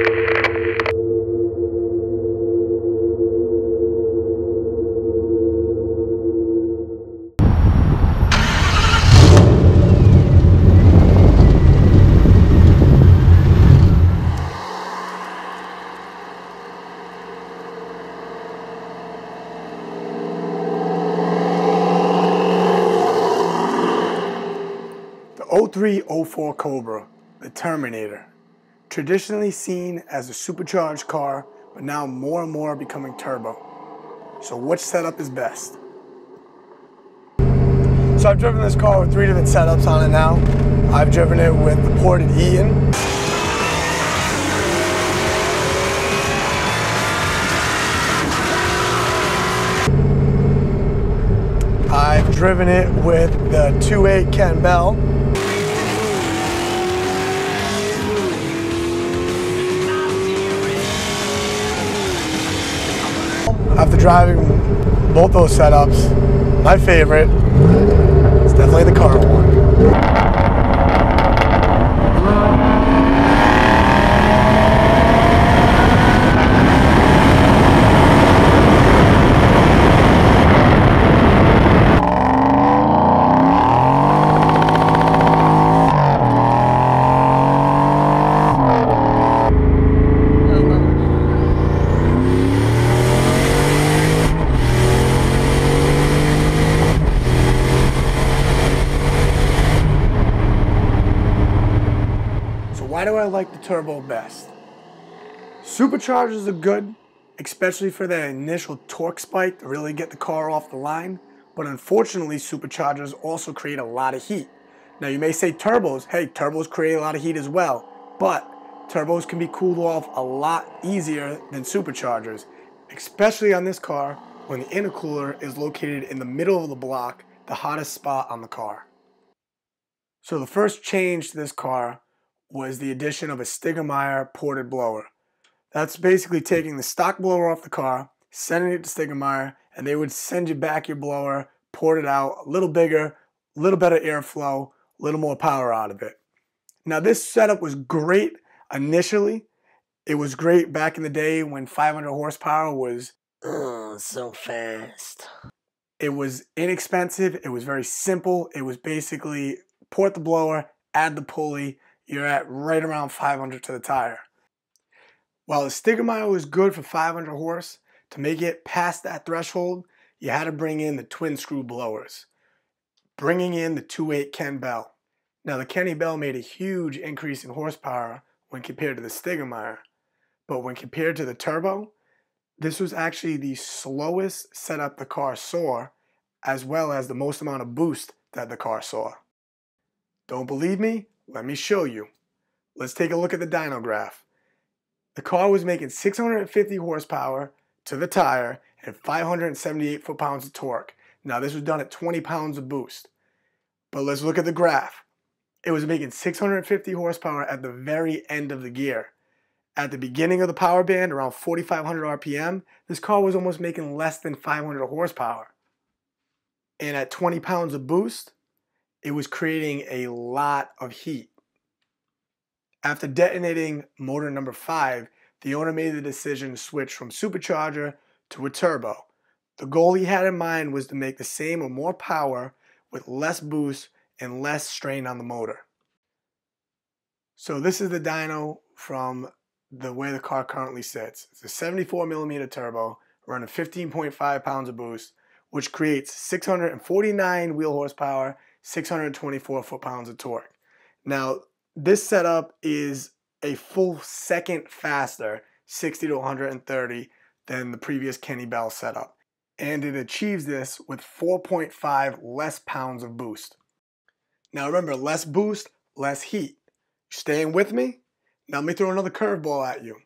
The 03-04 Cobra, the Terminator, traditionally seen as a supercharged car, but now more and more becoming turbo. So which setup is best? So I've driven this car with 3 different setups on it now. I've driven it with the ported Eaton. I've driven it with the 2.8 KENNE. After driving both those setups, my favorite is definitely the car one. Why do I like the turbo best? Superchargers are good, especially for that initial torque spike to really get the car off the line, but unfortunately superchargers also create a lot of heat. Now you may say turbos, hey, turbos create a lot of heat as well, but turbos can be cooled off a lot easier than superchargers, especially on this car when the intercooler is located in the middle of the block, the hottest spot on the car. So the first change to this car was the addition of a Steigermeyer ported blower. That's basically taking the stock blower off the car, sending it to Steigermeyer, and they would send you back your blower, poured it out, a little bigger, a little better airflow, a little more power out of it. Now this setup was great initially. It was great back in the day when 500 horsepower was so fast. It was inexpensive, it was very simple, it was basically port the blower, add the pulley, you're at right around 500 to the tire. While the Steigermeyer was good for 500 horse, to make it past that threshold, you had to bring in the twin screw blowers, bringing in the 2.8 KENNE. Now the KENNE made a huge increase in horsepower when compared to the Steigermeyer, but when compared to the turbo, this was actually the slowest setup the car saw, as well as the most amount of boost that the car saw. Don't believe me? Let me show you. Let's take a look at the dyno graph. The car was making 650 horsepower to the tire and 578 foot-pounds of torque. Now this was done at 20 pounds of boost. But let's look at the graph. It was making 650 horsepower at the very end of the gear. At the beginning of the power band, around 4,500 RPM, this car was almost making less than 500 horsepower. And at 20 pounds of boost, it was creating a lot of heat. After detonating motor number 5, the owner made the decision to switch from supercharger to a turbo. The goal he had in mind was to make the same or more power with less boost and less strain on the motor. So this is the dyno from the way the car currently sits. It's a 74mm turbo running 15.5 pounds of boost, which creates 649 wheel horsepower, 624 foot-pounds of torque. Now, this setup is a full second faster, 60 to 130, than the previous KENNE setup. And it achieves this with 4.5 less pounds of boost. Now remember, less boost, less heat. Staying with me? Now let me throw another curveball at you.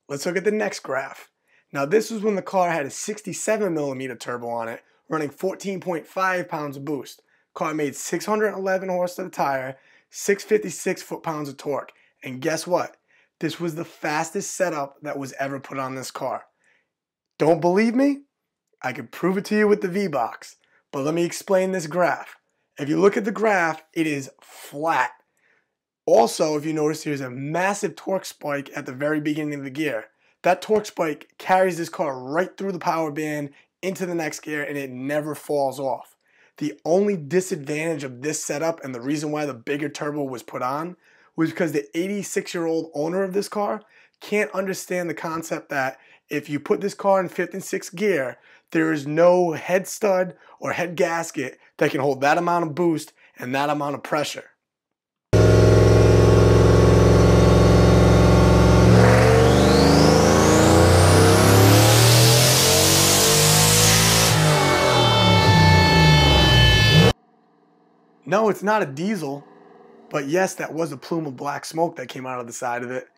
Let's look at the next graph. Now this was when the car had a 67mm turbo on it, running 14.5 pounds of boost. Car made 611 horse to the tire, 656 foot-pounds of torque. And guess what? This was the fastest setup that was ever put on this car. Don't believe me? I can prove it to you with the V-Box. But let me explain this graph. If you look at the graph, it is flat. Also, if you notice, there's a massive torque spike at the very beginning of the gear. That torque spike carries this car right through the power band into the next gear, and it never falls off. The only disadvantage of this setup, and the reason why the bigger turbo was put on, was because the 86-year-old owner of this car can't understand the concept that if you put this car in 5th and 6th gear, there is no head stud or head gasket that can hold that amount of boost and that amount of pressure. No, it's not a diesel, but yes, that was a plume of black smoke that came out of the side of it.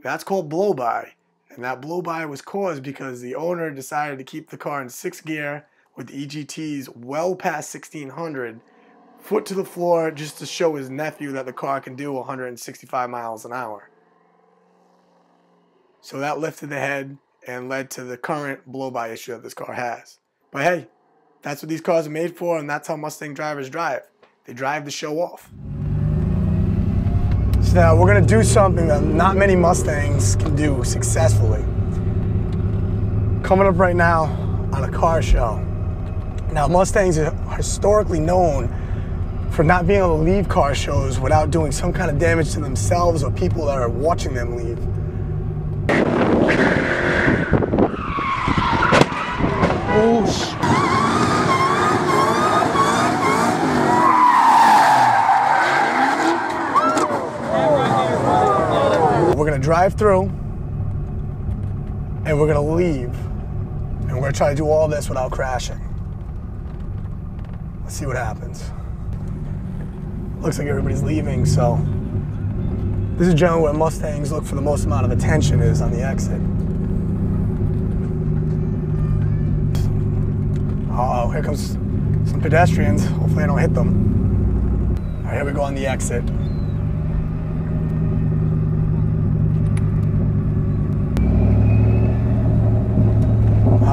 That's called blow-by, and that blow-by was caused because the owner decided to keep the car in 6th gear with the EGTs well past 1600, foot to the floor, just to show his nephew that the car can do 165 miles an hour. So that lifted the head and led to the current blow-by issue that this car has. But hey, that's what these cars are made for, and that's how Mustang drivers drive. They drive to show off. So now we're gonna do something that not many Mustangs can do successfully. Coming up right now on a car show. Now Mustangs are historically known for not being able to leave car shows without doing some kind of damage to themselves or people that are watching them leave. Oh, we're gonna drive through and we're gonna leave and we're gonna try to do all this without crashing. Let's see what happens. Looks like everybody's leaving, so this is generally where Mustangs look for the most amount of attention is on the exit. Uh-oh, here comes some pedestrians. Hopefully I don't hit them. All right, here we go on the exit.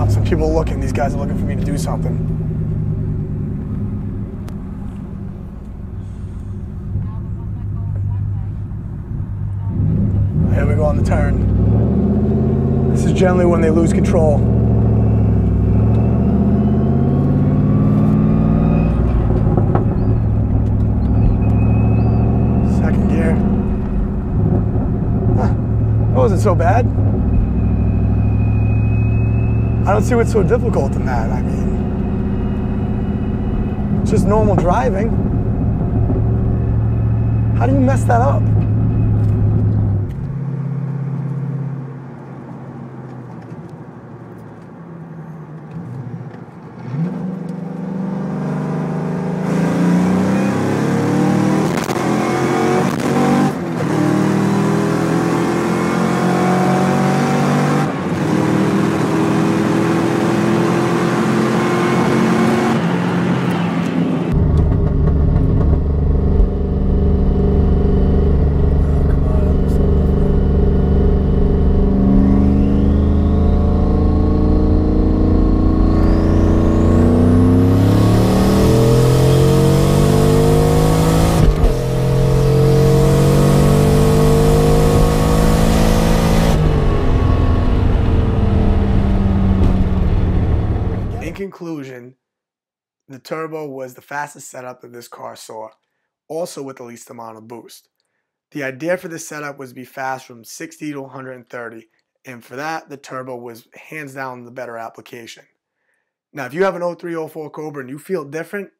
Some people are looking. These guys are looking for me to do something. Here we go on the turn. This is generally when they lose control. Second gear. Huh. That wasn't so bad. I don't see what's so difficult in that. I mean, it's just normal driving. How do you mess that up? Conclusion, the turbo was the fastest setup that this car saw, also with the least amount of boost. The idea for this setup was to be fast from 60 to 130, and for that, the turbo was hands down the better application. Now, if you have an 0304 Cobra and you feel different,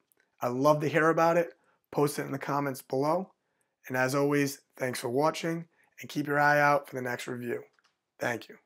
I'd love to hear about it. Post it in the comments below. And as always, thanks for watching, and keep your eye out for the next review. Thank you.